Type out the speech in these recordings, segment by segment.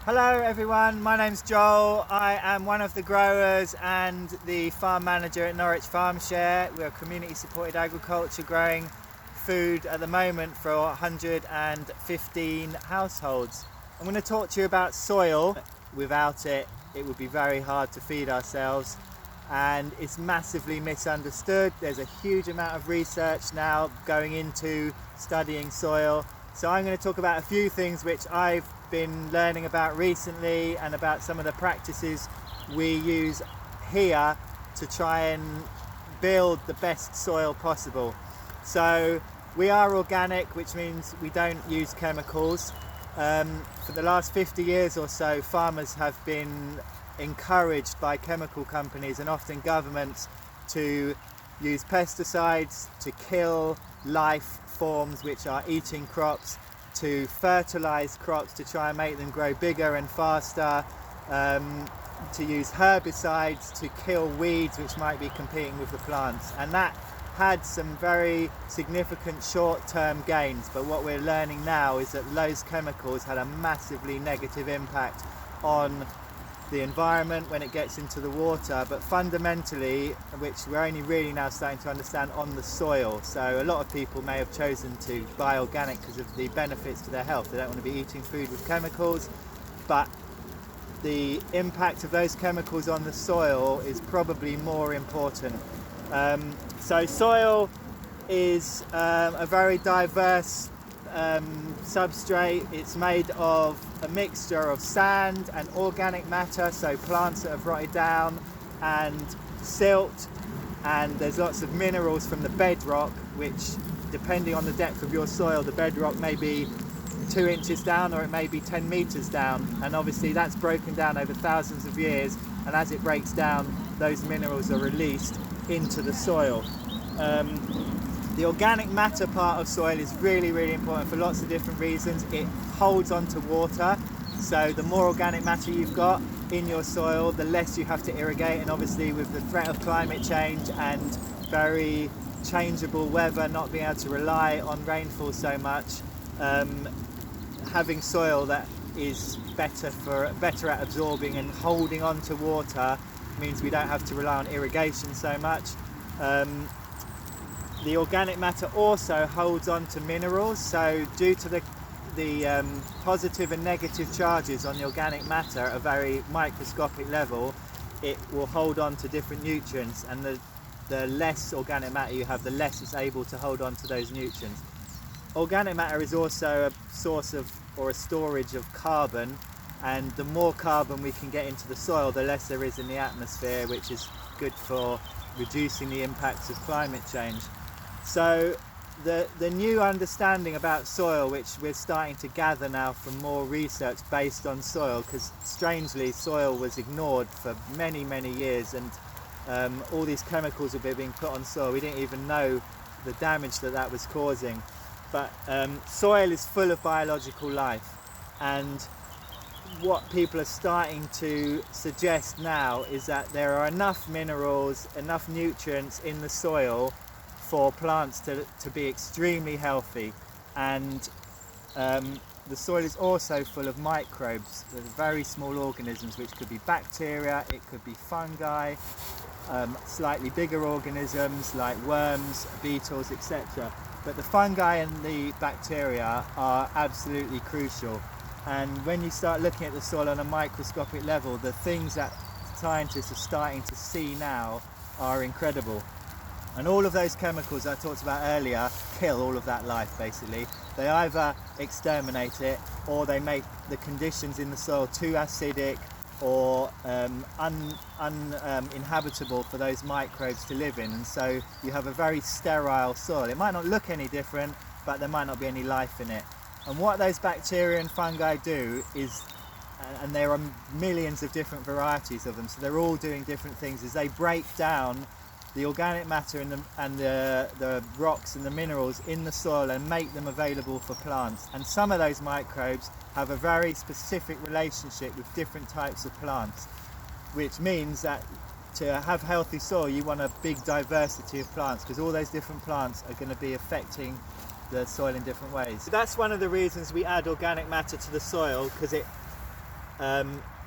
Hello everyone, my name's Joel. I am one of the growers and the farm manager at Norwich FarmShare. We're community supported agriculture growing food at the moment for 115 households. I'm going to talk to you about soil. Without it, it would be very hard to feed ourselves, and it's massively misunderstood. There's a huge amount of research now going into studying soil. So I'm going to talk about a few things which I've been learning about recently and about some of the practices we use here to try and build the best soil possible. So we are organic, which means we don't use chemicals. For the last 50 years or so, farmers have been encouraged by chemical companies and often governments to use pesticides to kill life forms which are eating crops, to fertilize crops to try and make them grow bigger and faster, to use herbicides to kill weeds which might be competing with the plants. And that had some very significant short-term gains, but what we're learning now is that those chemicals had a massively negative impact on the environment when it gets into the water, but fundamentally, which we're only really now starting to understand, on the soil. So a lot of people may have chosen to buy organic because of the benefits to their health. They don't want to be eating food with chemicals, but the impact of those chemicals on the soil is probably more important. So soil is a very diverse substrate. It's made of a mixture of sand and organic matter, so plants that have rotted down, and silt, and there's lots of minerals from the bedrock, which, depending on the depth of your soil, the bedrock may be 2 inches down or it may be 10 meters down, and obviously that's broken down over thousands of years, and as it breaks down, those minerals are released into the soil. The organic matter part of soil is really, really important for lots of different reasons. It holds on to water, so the more organic matter you've got in your soil, the less you have to irrigate, and obviously with the threat of climate change and very changeable weather, not being able to rely on rainfall so much, having soil that is better at absorbing and holding on to water means we don't have to rely on irrigation so much. The organic matter also holds on to minerals, so due to the positive and negative charges on the organic matter at a very microscopic level, it will hold on to different nutrients, and the less organic matter you have, the less it's able to hold on to those nutrients. Organic matter is also a source of, or a storage of, carbon, and the more carbon we can get into the soil, the less there is in the atmosphere, which is good for reducing the impacts of climate change. So the new understanding about soil, which we're starting to gather now from more research based on soil, because strangely soil was ignored for many, many years, and all these chemicals were being put on soil. We didn't even know the damage that was causing. But soil is full of biological life, and what people are starting to suggest now is that there are enough minerals, enough nutrients in the soil for plants to be extremely healthy. And the soil is also full of microbes, with very small organisms, which could be bacteria, it could be fungi, slightly bigger organisms like worms, beetles, etc. But the fungi and the bacteria are absolutely crucial. And when you start looking at the soil on a microscopic level, the things that scientists are starting to see now are incredible. And all of those chemicals I talked about earlier kill all of that life, basically. They either exterminate it, or they make the conditions in the soil too acidic or uninhabitable for those microbes to live in. And so you have a very sterile soil. It might not look any different, but there might not be any life in it. And what those bacteria and fungi do is, and there are millions of different varieties of them, so they're all doing different things, is they break down the organic matter and the rocks and the minerals in the soil and make them available for plants. And some of those microbes have a very specific relationship with different types of plants, which means that to have healthy soil, you want a big diversity of plants, because all those different plants are going to be affecting the soil in different ways. That's one of the reasons we add organic matter to the soil, because it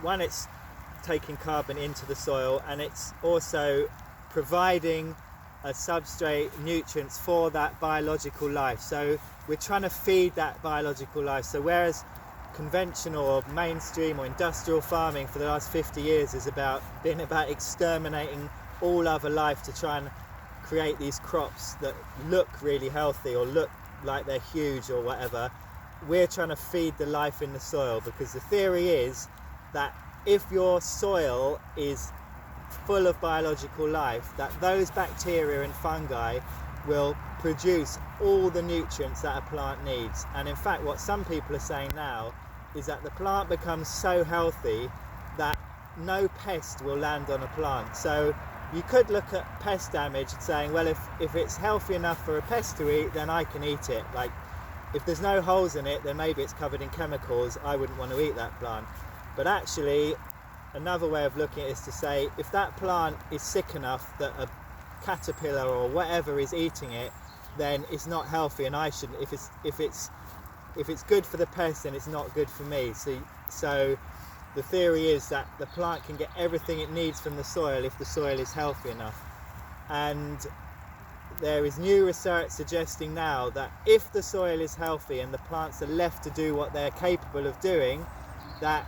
One, it's taking carbon into the soil, and it's also providing a substrate, nutrients for that biological life. So we're trying to feed that biological life. So whereas conventional or mainstream or industrial farming for the last 50 years has been about exterminating all other life to try and create these crops that look really healthy or look like they're huge or whatever, we're trying to feed the life in the soil, because the theory is that if your soil is full of biological life, that those bacteria and fungi will produce all the nutrients that a plant needs. And in fact, what some people are saying now is that the plant becomes so healthy that no pest will land on a plant. So you could look at pest damage and saying, well, if it's healthy enough for a pest to eat, then I can eat it. Like, if there's no holes in it, then maybe it's covered in chemicals, I wouldn't want to eat that plant. But actually, another way of looking at it is to say, if that plant is sick enough that a caterpillar or whatever is eating it, then it's not healthy, and I shouldn't. If it's good for the pest, then it's not good for me. So the theory is that the plant can get everything it needs from the soil if the soil is healthy enough. And there is new research suggesting now that if the soil is healthy and the plants are left to do what they're capable of doing, that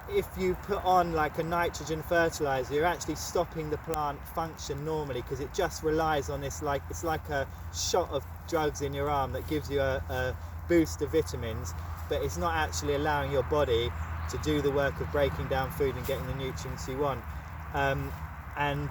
if you put on like a nitrogen fertilizer, you're actually stopping the plant function normally, because it just relies on this, like it's like a shot of drugs in your arm that gives you a boost of vitamins, but it's not actually allowing your body to do the work of breaking down food and getting the nutrients you want. And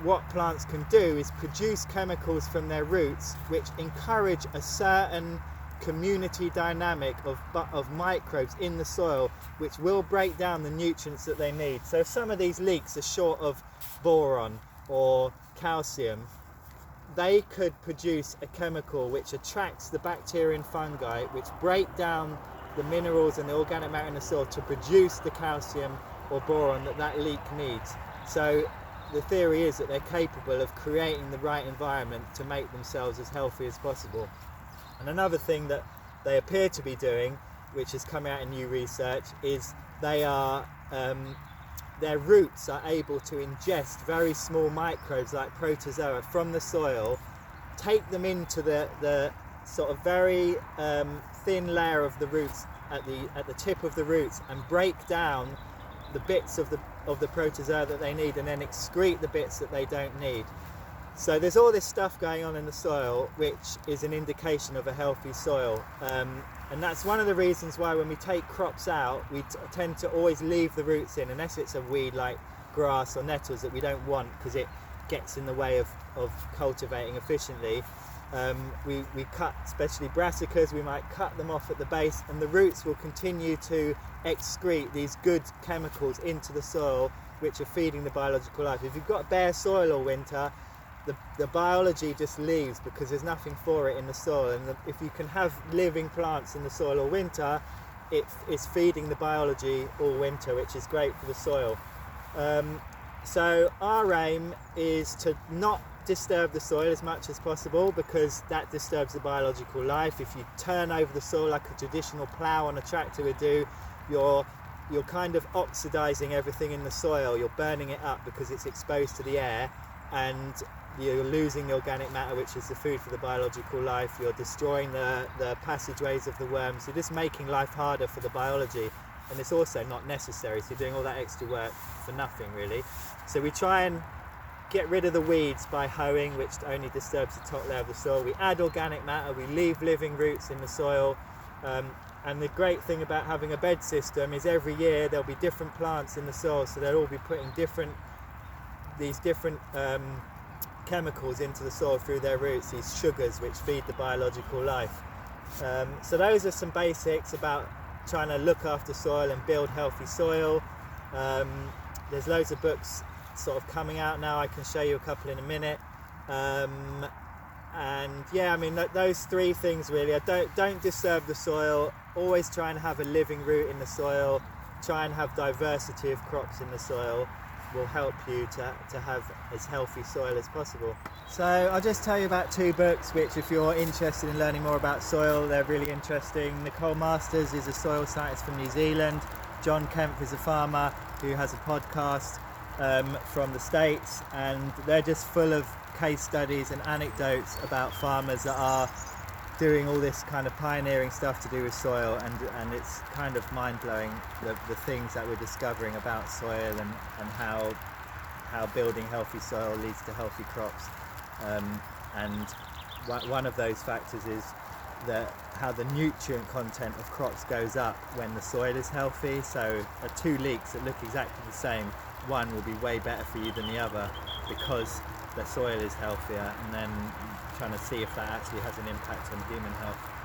what plants can do is produce chemicals from their roots which encourage a certain community dynamic of microbes in the soil, which will break down the nutrients that they need. So if some of these leeks are short of boron or calcium, they could produce a chemical which attracts the bacteria and fungi, which break down the minerals and the organic matter in the soil to produce the calcium or boron that leek needs. So the theory is that they're capable of creating the right environment to make themselves as healthy as possible. And another thing that they appear to be doing, which has come out in new research, is their roots are able to ingest very small microbes like protozoa from the soil, take them into the sort of very thin layer of the roots at the tip of the roots, and break down the bits of the protozoa that they need, and then excrete the bits that they don't need. So there's all this stuff going on in the soil which is an indication of a healthy soil, and that's one of the reasons why when we take crops out, we tend to always leave the roots in, unless it's a weed like grass or nettles that we don't want because it gets in the way of cultivating efficiently. We cut, especially brassicas, we might cut them off at the base, and the roots will continue to excrete these good chemicals into the soil which are feeding the biological life. If you've got bare soil all winter, the biology just leaves because there's nothing for it in the soil, and if you can have living plants in the soil all winter, it's feeding the biology all winter, which is great for the soil. So our aim is to not disturb the soil as much as possible, because that disturbs the biological life. If you turn over the soil like a traditional plough on a tractor would do, you're kind of oxidizing everything in the soil. You're burning it up because it's exposed to the air, and you're losing the organic matter, which is the food for the biological life. You're destroying the passageways of the worms. You're just making life harder for the biology, and it's also not necessary. So you're doing all that extra work for nothing, really. So we try and get rid of the weeds by hoeing, which only disturbs the top layer of the soil. We add organic matter, we leave living roots in the soil, and the great thing about having a bed system is every year there'll be different plants in the soil, so they'll all be putting these different chemicals into the soil through their roots, these sugars which feed the biological life. So those are some basics about trying to look after soil and build healthy soil. There's loads of books sort of coming out now. I can show you a couple in a minute. And yeah, I mean, those three things really. Don't disturb the soil. Always try and have a living root in the soil. Try and have diversity of crops in the soil. Will help you to have as healthy soil as possible. So I'll just tell you about two books which, if you're interested in learning more about soil, they're really interesting. Nicole Masters is a soil scientist from New Zealand, John Kemp is a farmer who has a podcast from the States, and they're just full of case studies and anecdotes about farmers that are doing all this kind of pioneering stuff to do with soil, and it's kind of mind-blowing the things that we're discovering about soil and how building healthy soil leads to healthy crops. And one of those factors is that how the nutrient content of crops goes up when the soil is healthy. So two leeks that look exactly the same, one will be way better for you than the other because the soil is healthier, and then trying to see if that actually has an impact on human health.